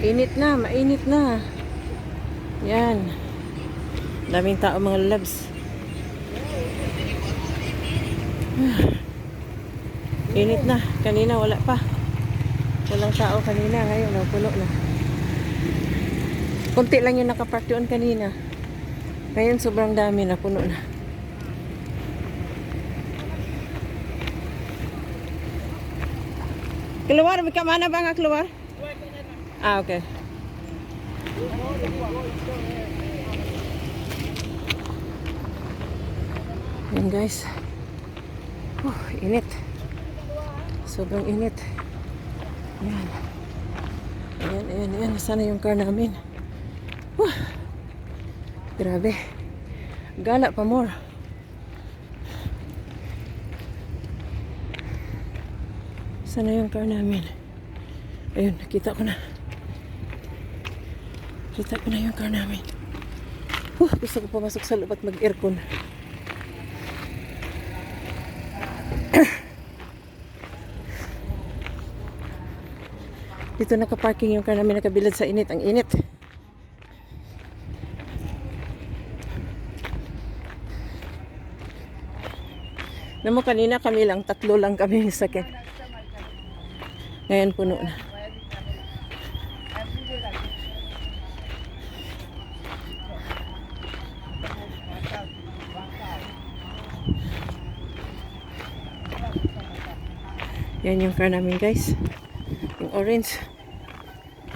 Init na, mainit na. Yan. Daming tao mga labs. Init na. Kanina wala pa. Walang tao kanina. Ngayon puno na. Kunti lang yung nakapark doon kanina. Ngayon sobrang dami na. Puno na. Keluar, ke mana bang keluar? Ah, okay. Yan guys. Init. Sobrang init. Yan. Ayan. Sana yung car namin. Grabe. Gala pa more. Sana yung car namin. Ayun, nakita ko na. Kita ko na yung car namin. Gusto ko pumasok sa loob at mag-aircon. Dito nakaparking yung car namin, nakabilad sa init. Ang init. Alam mo, kanina kami lang, 3 lang kami sakit. Ngayon puno na. Yan yung car namin guys. Yung orange.